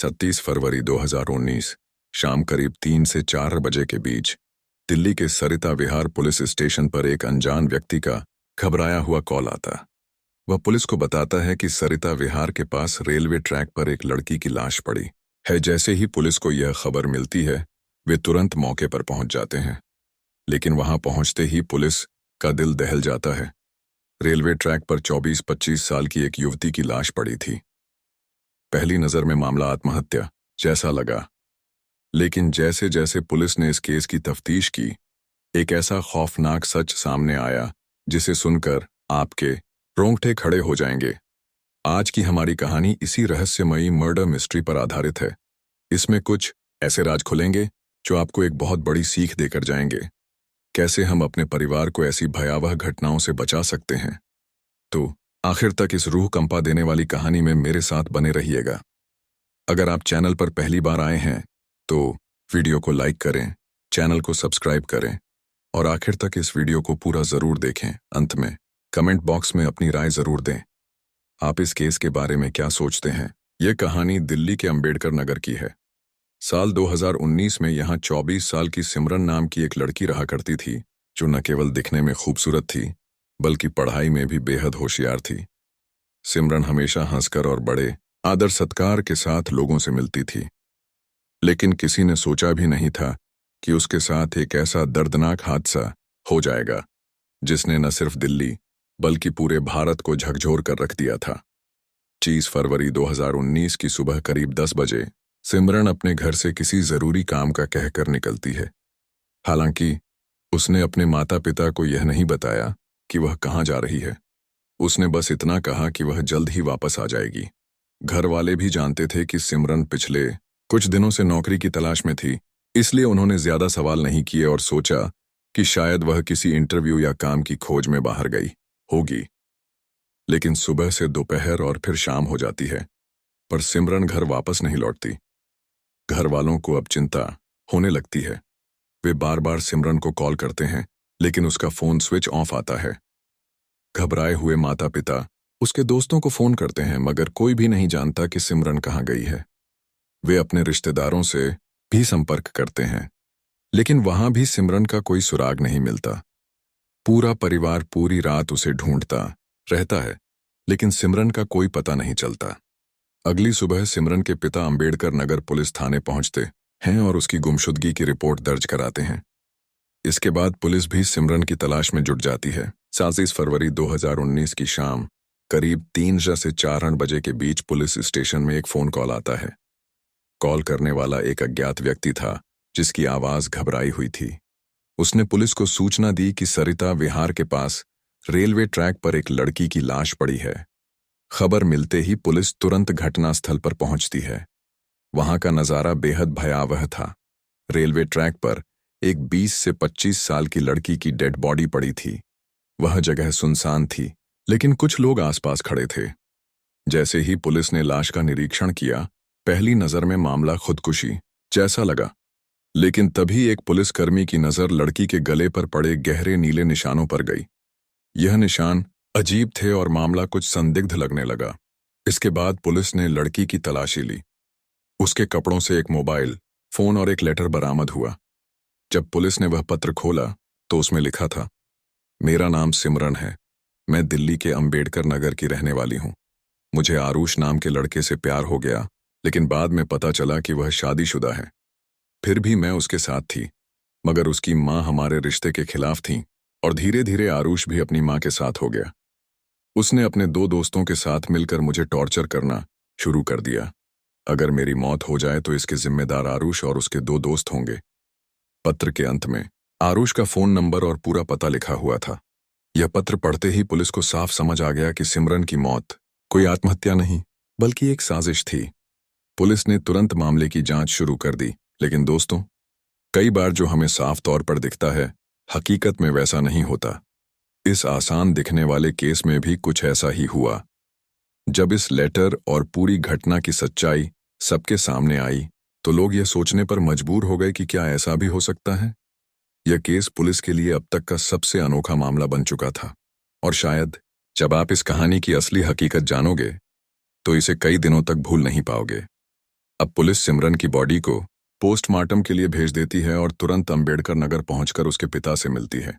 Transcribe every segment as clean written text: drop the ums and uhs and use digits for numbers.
27 फरवरी 2019 शाम करीब 3 से 4 बजे के बीच दिल्ली के सरिता विहार पुलिस स्टेशन पर एक अनजान व्यक्ति का घबराया हुआ कॉल आता। वह पुलिस को बताता है कि सरिता विहार के पास रेलवे ट्रैक पर एक लड़की की लाश पड़ी है। जैसे ही पुलिस को यह खबर मिलती है, वे तुरंत मौके पर पहुंच जाते हैं। लेकिन वहां पहुंचते ही पुलिस का दिल दहल जाता है। रेलवे ट्रैक पर 24-25 साल की एक युवती की लाश पड़ी थी। पहली नजर में मामला आत्महत्या जैसा लगा, लेकिन जैसे जैसे पुलिस ने इस केस की तफ्तीश की, एक ऐसा खौफनाक सच सामने आया जिसे सुनकर आपके रोंगटे खड़े हो जाएंगे। आज की हमारी कहानी इसी रहस्यमयी मर्डर मिस्ट्री पर आधारित है। इसमें कुछ ऐसे राज खुलेंगे जो आपको एक बहुत बड़ी सीख देकर जाएंगे। कैसे हम अपने परिवार को ऐसी भयावह घटनाओं से बचा सकते हैं। तो आखिर तक इस रूह कंपा देने वाली कहानी में मेरे साथ बने रहिएगा। अगर आप चैनल पर पहली बार आए हैं तो वीडियो को लाइक करें, चैनल को सब्सक्राइब करें और आखिर तक इस वीडियो को पूरा जरूर देखें। अंत में कमेंट बॉक्स में अपनी राय जरूर दें। आप इस केस के बारे में क्या सोचते हैं। यह कहानी दिल्ली के अंबेडकर नगर की है। साल 2019 में यहाँ 24 साल की सिमरन नाम की एक लड़की रहा करती थी, जो न केवल दिखने में खूबसूरत थी बल्कि पढ़ाई में भी बेहद होशियार थी। सिमरन हमेशा हंसकर और बड़े आदर सत्कार के साथ लोगों से मिलती थी, लेकिन किसी ने सोचा भी नहीं था कि उसके साथ एक ऐसा दर्दनाक हादसा हो जाएगा जिसने न सिर्फ दिल्ली बल्कि पूरे भारत को झकझोर कर रख दिया था। 25 फरवरी 2019 की सुबह करीब 10 बजे सिमरन अपने घर से किसी जरूरी काम का कहकर निकलती है। हालांकि उसने अपने माता पिता को यह नहीं बताया कि वह कहाँ जा रही है। उसने बस इतना कहा कि वह जल्द ही वापस आ जाएगी। घर वाले भी जानते थे कि सिमरन पिछले कुछ दिनों से नौकरी की तलाश में थी, इसलिए उन्होंने ज्यादा सवाल नहीं किए और सोचा कि शायद वह किसी इंटरव्यू या काम की खोज में बाहर गई होगी। लेकिन सुबह से दोपहर और फिर शाम हो जाती है, पर सिमरन घर वापस नहीं लौटती। घर वालों को अब चिंता होने लगती है। वे बार बार सिमरन को कॉल करते हैं, लेकिन उसका फोन स्विच ऑफ आता है। घबराए हुए माता पिता उसके दोस्तों को फोन करते हैं, मगर कोई भी नहीं जानता कि सिमरन कहाँ गई है। वे अपने रिश्तेदारों से भी संपर्क करते हैं, लेकिन वहां भी सिमरन का कोई सुराग नहीं मिलता। पूरा परिवार पूरी रात उसे ढूंढता रहता है, लेकिन सिमरन का कोई पता नहीं चलता। अगली सुबह सिमरन के पिता अंबेडकर नगर पुलिस थाने पहुंचते हैं और उसकी गुमशुदगी की रिपोर्ट दर्ज कराते हैं। इसके बाद पुलिस भी सिमरन की तलाश में जुट जाती है। 27 फरवरी 2019 की शाम करीब 3 से 4 बजे के बीच पुलिस स्टेशन में एक फोन कॉल आता है। कॉल करने वाला एक अज्ञात व्यक्ति था जिसकी आवाज घबराई हुई थी। उसने पुलिस को सूचना दी कि सरिता विहार के पास रेलवे ट्रैक पर एक लड़की की लाश पड़ी है। खबर मिलते ही पुलिस तुरंत घटनास्थल पर पहुंचती है। वहां का नजारा बेहद भयावह था। रेलवे ट्रैक पर एक 20 से 25 साल की लड़की की डेड बॉडी पड़ी थी। वह जगह सुनसान थी, लेकिन कुछ लोग आसपास खड़े थे। जैसे ही पुलिस ने लाश का निरीक्षण किया, पहली नजर में मामला खुदकुशी जैसा लगा। लेकिन तभी एक पुलिसकर्मी की नजर लड़की के गले पर पड़े गहरे नीले निशानों पर गई। यह निशान अजीब थे और मामला कुछ संदिग्ध लगने लगा। इसके बाद पुलिस ने लड़की की तलाशी ली। उसके कपड़ों से एक मोबाइल फोन और एक लेटर बरामद हुआ। जब पुलिस ने वह पत्र खोला तो उसमें लिखा था, मेरा नाम सिमरन है। मैं दिल्ली के अंबेडकर नगर की रहने वाली हूँ। मुझे आरुष नाम के लड़के से प्यार हो गया, लेकिन बाद में पता चला कि वह शादीशुदा है। फिर भी मैं उसके साथ थी, मगर उसकी माँ हमारे रिश्ते के खिलाफ थी और धीरे धीरे आरुष भी अपनी माँ के साथ हो गया। उसने अपने 2 दोस्तों के साथ मिलकर मुझे टॉर्चर करना शुरू कर दिया। अगर मेरी मौत हो जाए तो इसके जिम्मेदार आरुष और उसके 2 दोस्त होंगे। पत्र के अंत में आरुष का फोन नंबर और पूरा पता लिखा हुआ था। यह पत्र पढ़ते ही पुलिस को साफ समझ आ गया कि सिमरन की मौत कोई आत्महत्या नहीं बल्कि एक साजिश थी। पुलिस ने तुरंत मामले की जांच शुरू कर दी, लेकिन दोस्तों, कई बार जो हमें साफ तौर पर दिखता है, हकीकत में वैसा नहीं होता। इस आसान दिखने वाले केस में भी कुछ ऐसा ही हुआ। जब इस लेटर और पूरी घटना की सच्चाई सबके सामने आई, तो लोग यह सोचने पर मजबूर हो गए कि क्या ऐसा भी हो सकता है। यह केस पुलिस के लिए अब तक का सबसे अनोखा मामला बन चुका था, और शायद जब आप इस कहानी की असली हकीकत जानोगे तो इसे कई दिनों तक भूल नहीं पाओगे। अब पुलिस सिमरन की बॉडी को पोस्टमार्टम के लिए भेज देती है और तुरंत अंबेडकर नगर पहुंचकर उसके पिता से मिलती है।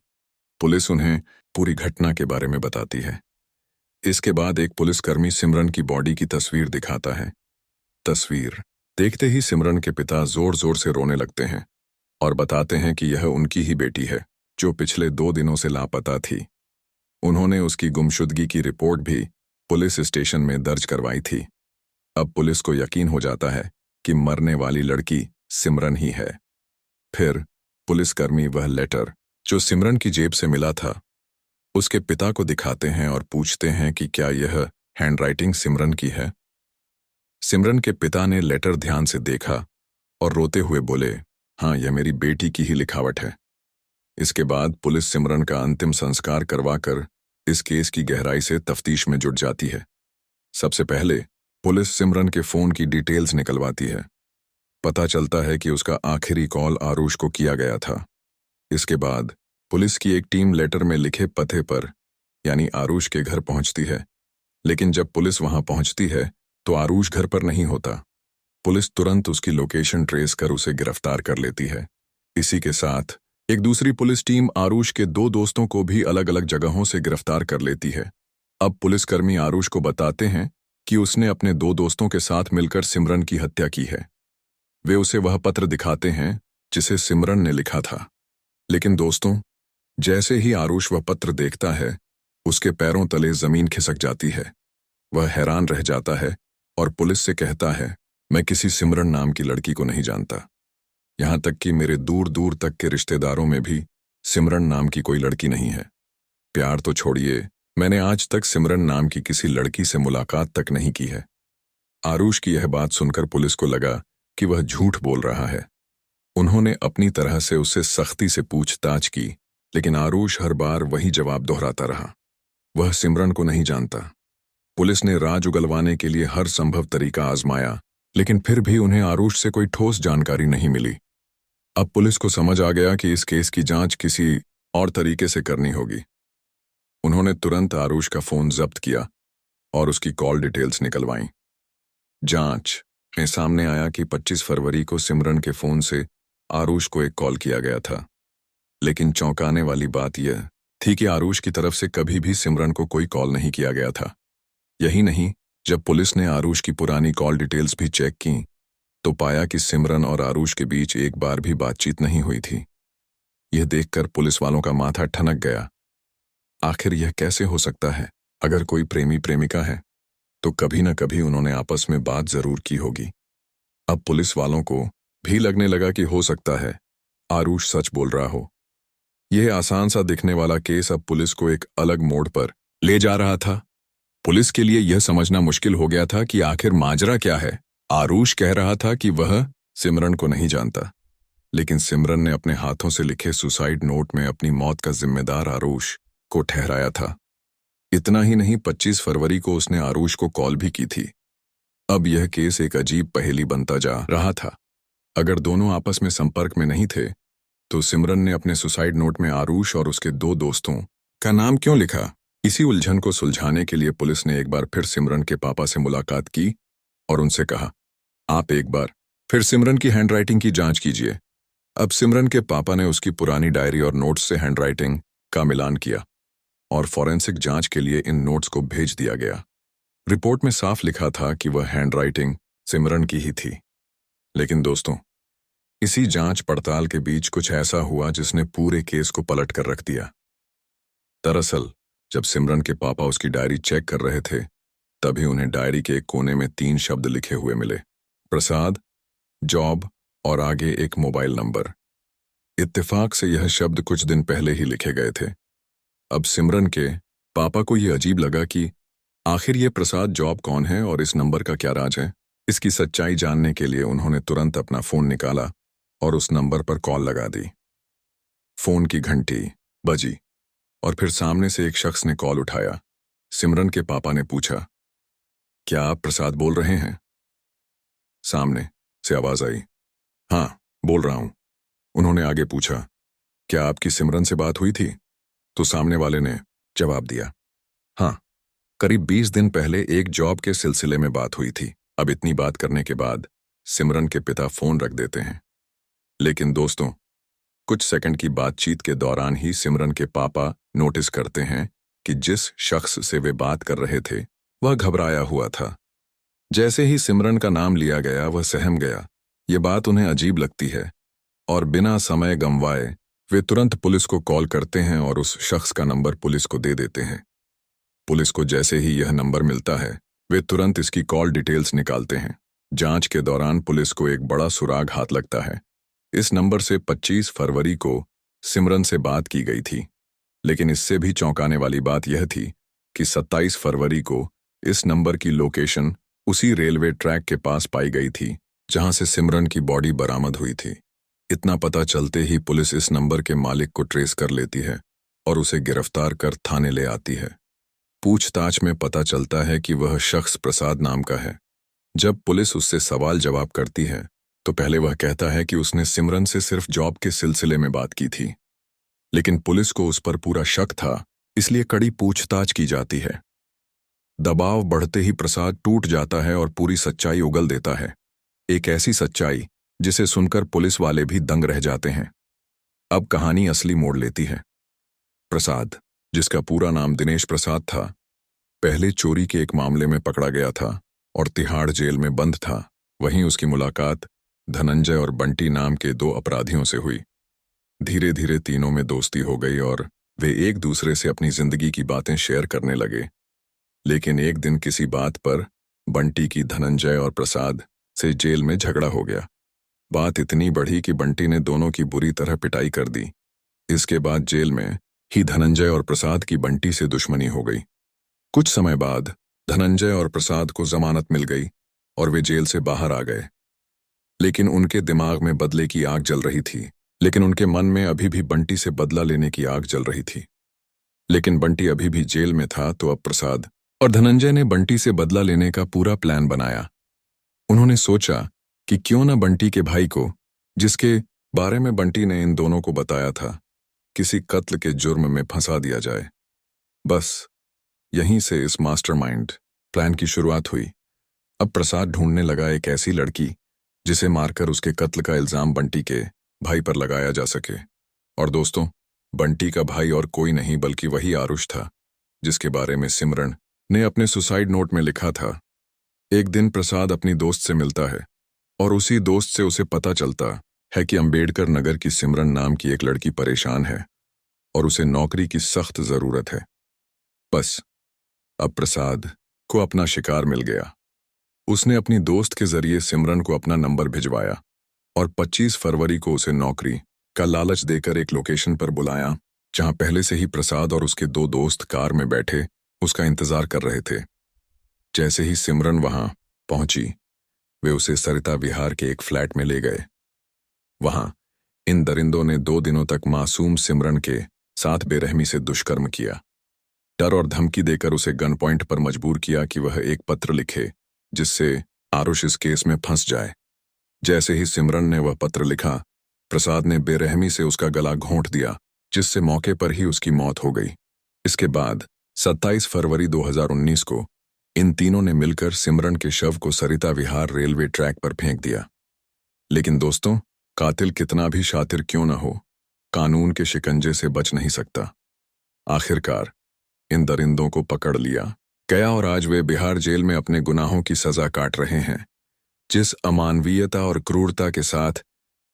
पुलिस उन्हें पूरी घटना के बारे में बताती है। इसके बाद एक पुलिसकर्मी सिमरन की बॉडी की तस्वीर दिखाता है। तस्वीर देखते ही सिमरन के पिता जोर जोर से रोने लगते हैं और बताते हैं कि यह उनकी ही बेटी है जो पिछले 2 दिनों से लापता थी। उन्होंने उसकी गुमशुदगी की रिपोर्ट भी पुलिस स्टेशन में दर्ज करवाई थी। अब पुलिस को यकीन हो जाता है कि मरने वाली लड़की सिमरन ही है। फिर पुलिसकर्मी वह लेटर जो सिमरन की जेब से मिला था उसके पिता को दिखाते हैं और पूछते हैं कि क्या यह हैंडराइटिंग सिमरन की है। सिमरन के पिता ने लेटर ध्यान से देखा और रोते हुए बोले, हाँ, यह मेरी बेटी की ही लिखावट है। इसके बाद पुलिस सिमरन का अंतिम संस्कार करवाकर इस केस की गहराई से तफ्तीश में जुट जाती है। सबसे पहले पुलिस सिमरन के फोन की डिटेल्स निकलवाती है। पता चलता है कि उसका आखिरी कॉल आरुष को किया गया था। इसके बाद पुलिस की एक टीम लेटर में लिखे पते पर यानी आरुष के घर पहुंचती है, लेकिन जब पुलिस वहां पहुंचती है तो आरुष घर पर नहीं होता। पुलिस तुरंत उसकी लोकेशन ट्रेस कर उसे गिरफ्तार कर लेती है। इसी के साथ एक दूसरी पुलिस टीम आरुष के 2 दोस्तों को भी अलग अलग जगहों से गिरफ्तार कर लेती है। अब पुलिसकर्मी आरुष को बताते हैं कि उसने अपने 2 दोस्तों के साथ मिलकर सिमरन की हत्या की है। वे उसे वह पत्र दिखाते हैं जिसे सिमरन ने लिखा था। लेकिन दोस्तों, जैसे ही आरुष वह पत्र देखता है उसके पैरों तले जमीन खिसक जाती है। वह हैरान रह जाता है और पुलिस से कहता है, मैं किसी सिमरन नाम की लड़की को नहीं जानता। यहां तक कि मेरे दूर दूर तक के रिश्तेदारों में भी सिमरन नाम की कोई लड़की नहीं है। प्यार तो छोड़िए, मैंने आज तक सिमरन नाम की किसी लड़की से मुलाकात तक नहीं की है। आरुष की यह बात सुनकर पुलिस को लगा कि वह झूठ बोल रहा है। उन्होंने अपनी तरह से उससे सख्ती से पूछताछ की, लेकिन आरुष हर बार वही जवाब दोहराता रहा, वह सिमरन को नहीं जानता। पुलिस ने राज उगलवाने के लिए हर संभव तरीका आजमाया, लेकिन फिर भी उन्हें आरुष से कोई ठोस जानकारी नहीं मिली। अब पुलिस को समझ आ गया कि इस केस की जांच किसी और तरीके से करनी होगी। उन्होंने तुरंत आरुष का फोन जब्त किया और उसकी कॉल डिटेल्स निकलवाईं। जांच में सामने आया कि 25 फरवरी को सिमरन के फोन से आरुष को एक कॉल किया गया था। लेकिन चौंकाने वाली बात यह थी कि आरुष की तरफ से कभी भी सिमरन को कोई कॉल नहीं किया गया था। यही नहीं, जब पुलिस ने आरुष की पुरानी कॉल डिटेल्स भी चेक की तो पाया कि सिमरन और आरुष के बीच एक बार भी बातचीत नहीं हुई थी। यह देखकर पुलिस वालों का माथा ठनक गया। आखिर यह कैसे हो सकता है? अगर कोई प्रेमी प्रेमिका है तो कभी न कभी उन्होंने आपस में बात जरूर की होगी। अब पुलिस वालों को भी लगने लगा कि हो सकता है आरुष सच बोल रहा हो। यह आसान सा दिखने वाला केस अब पुलिस को एक अलग मोड़ पर ले जा रहा था। पुलिस के लिए यह समझना मुश्किल हो गया था कि आखिर माजरा क्या है। आरुष कह रहा था कि वह सिमरन को नहीं जानता, लेकिन सिमरन ने अपने हाथों से लिखे सुसाइड नोट में अपनी मौत का जिम्मेदार आरुष को ठहराया था। इतना ही नहीं, 25 फरवरी को उसने आरुष को कॉल भी की थी। अब यह केस एक अजीब पहेली बनता जा रहा था। अगर दोनों आपस में संपर्क में नहीं थे तो सिमरन ने अपने सुसाइड नोट में आरुष और उसके 2 दोस्तों का नाम क्यों लिखा? इसी उलझन को सुलझाने के लिए पुलिस ने एक बार फिर सिमरन के पापा से मुलाकात की और उनसे कहा, आप एक बार फिर सिमरन की हैंडराइटिंग की जांच कीजिए। अब सिमरन के पापा ने उसकी पुरानी डायरी और नोट्स से हैंडराइटिंग का मिलान किया और फॉरेंसिक जांच के लिए इन नोट्स को भेज दिया गया। रिपोर्ट में साफ लिखा था कि वह हैंडराइटिंग सिमरन की ही थी। लेकिन दोस्तों, इसी जांच पड़ताल के बीच कुछ ऐसा हुआ जिसने पूरे केस को पलट कर रख दिया। दरअसल जब सिमरन के पापा उसकी डायरी चेक कर रहे थे तभी उन्हें डायरी के एक कोने में 3 शब्द लिखे हुए मिले, प्रसाद, जॉब और आगे एक मोबाइल नंबर। इत्तेफाक से यह शब्द कुछ दिन पहले ही लिखे गए थे। अब सिमरन के पापा को यह अजीब लगा कि आखिर ये प्रसाद जॉब कौन है और इस नंबर का क्या राज है। इसकी सच्चाई जानने के लिए उन्होंने तुरंत अपना फोन निकाला और उस नंबर पर कॉल लगा दी। फोन की घंटी बजी और फिर सामने से एक शख्स ने कॉल उठाया। सिमरन के पापा ने पूछा, क्या आप प्रसाद बोल रहे हैं? सामने से आवाज आई, हाँ बोल रहा हूं। उन्होंने आगे पूछा, क्या आपकी सिमरन से बात हुई थी? तो सामने वाले ने जवाब दिया, हाँ, करीब 20 दिन पहले एक जॉब के सिलसिले में बात हुई थी। अब इतनी बात करने के बाद सिमरन के पिता फोन रख देते हैं। लेकिन दोस्तों, कुछ सेकंड की बातचीत के दौरान ही सिमरन के पापा नोटिस करते हैं कि जिस शख्स से वे बात कर रहे थे वह घबराया हुआ था। जैसे ही सिमरन का नाम लिया गया वह सहम गया। ये बात उन्हें अजीब लगती है और बिना समय गंवाए वे तुरंत पुलिस को कॉल करते हैं और उस शख्स का नंबर पुलिस को दे देते हैं। पुलिस को जैसे ही यह नंबर मिलता है वे तुरंत इसकी कॉल डिटेल्स निकालते हैं। जांच के दौरान पुलिस को एक बड़ा सुराग हाथ लगता है। इस नंबर से 25 फरवरी को सिमरन से बात की गई थी, लेकिन इससे भी चौंकाने वाली बात यह थी कि 27 फरवरी को इस नंबर की लोकेशन उसी रेलवे ट्रैक के पास पाई गई थी जहां से सिमरन की बॉडी बरामद हुई थी। इतना पता चलते ही पुलिस इस नंबर के मालिक को ट्रेस कर लेती है और उसे गिरफ्तार कर थाने ले आती है। पूछताछ में पता चलता है कि वह शख्स प्रसाद नाम का है। जब पुलिस उससे सवाल जवाब करती है तो पहले वह कहता है कि उसने सिमरन से सिर्फ जॉब के सिलसिले में बात की थी, लेकिन पुलिस को उस पर पूरा शक था, इसलिए कड़ी पूछताछ की जाती है। दबाव बढ़ते ही प्रसाद टूट जाता है और पूरी सच्चाई उगल देता है। एक ऐसी सच्चाई जिसे सुनकर पुलिस वाले भी दंग रह जाते हैं। अब कहानी असली मोड़ लेती है। प्रसाद, जिसका पूरा नाम दिनेश प्रसाद था, पहले चोरी के एक मामले में पकड़ा गया था और तिहाड़ जेल में बंद था। वहीं उसकी मुलाकात धनंजय और बंटी नाम के 2 अपराधियों से हुई। धीरे धीरे तीनों में दोस्ती हो गई और वे एक दूसरे से अपनी जिंदगी की बातें शेयर करने लगे। लेकिन एक दिन किसी बात पर बंटी की धनंजय और प्रसाद से जेल में झगड़ा हो गया। बात इतनी बढ़ी कि बंटी ने दोनों की बुरी तरह पिटाई कर दी। इसके बाद जेल में ही धनंजय और प्रसाद की बंटी से दुश्मनी हो गई। कुछ समय बाद धनंजय और प्रसाद को जमानत मिल गई और वे जेल से बाहर आ गए। लेकिन उनके दिमाग में बदले की आग जल रही थी। लेकिन उनके मन में अभी भी बंटी से बदला लेने की आग जल रही थी। लेकिन बंटी अभी भी जेल में था, तो अब प्रसाद और धनंजय ने बंटी से बदला लेने का पूरा प्लान बनाया। उन्होंने सोचा कि क्यों न बंटी के भाई को, जिसके बारे में बंटी ने इन दोनों को बताया था, किसी कत्ल के जुर्म में फंसा दिया जाए। बस यहीं से इस मास्टरमाइंड प्लान की शुरुआत हुई। अब प्रसाद ढूंढने लगा एक ऐसी लड़की जिसे मारकर उसके कत्ल का इल्जाम बंटी के भाई पर लगाया जा सके। और दोस्तों, बंटी का भाई और कोई नहीं बल्कि वही आरुष था जिसके बारे में सिमरन ने अपने सुसाइड नोट में लिखा था। एक दिन प्रसाद अपनी दोस्त से मिलता है और उसी दोस्त से उसे पता चलता है कि अंबेडकर नगर की सिमरन नाम की एक लड़की परेशान है और उसे नौकरी की सख्त जरूरत है। बस अब प्रसाद को अपना शिकार मिल गया। उसने अपनी दोस्त के जरिए सिमरन को अपना नंबर भिजवाया और 25 फरवरी को उसे नौकरी का लालच देकर एक लोकेशन पर बुलाया जहां पहले से ही प्रसाद और उसके 2 दोस्त कार में बैठे उसका इंतजार कर रहे थे। जैसे ही सिमरन वहां पहुंची, वे उसे सरिता विहार के एक फ्लैट में ले गए। वहां इन दरिंदों ने 2 दिनों तक मासूम सिमरन के साथ बेरहमी से दुष्कर्म किया। डर और धमकी देकर उसे गन पॉइंट पर मजबूर किया कि वह एक पत्र लिखे जिससे आरुष इस केस में फंस जाए। जैसे ही सिमरन ने वह पत्र लिखा, प्रसाद ने बेरहमी से उसका गला घोंट दिया, जिससे मौके पर ही उसकी मौत हो गई। इसके बाद 27 फरवरी 2019 को इन तीनों ने मिलकर सिमरन के शव को सरिता विहार रेलवे ट्रैक पर फेंक दिया। लेकिन दोस्तों, कातिल कितना भी शातिर क्यों न हो, कानून के शिकंजे से बच नहीं सकता। आखिरकार इन दरिंदों को पकड़ लिया गया और आज वे बिहार जेल में अपने गुनाहों की सजा काट रहे हैं। जिस अमानवीयता और क्रूरता के साथ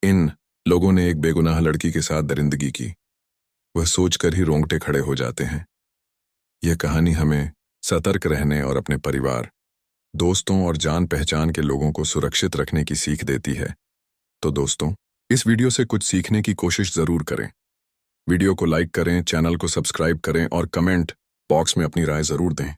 इन लोगों ने एक बेगुनाह लड़की के साथ दरिंदगी की, वह सोचकर ही रोंगटे खड़े हो जाते हैं। यह कहानी हमें सतर्क रहने और अपने परिवार, दोस्तों और जान पहचान के लोगों को सुरक्षित रखने की सीख देती है। तो दोस्तों, इस वीडियो से कुछ सीखने की कोशिश जरूर करें। वीडियो को लाइक करें, चैनल को सब्सक्राइब करें और कमेंट बॉक्स में अपनी राय जरूर दें।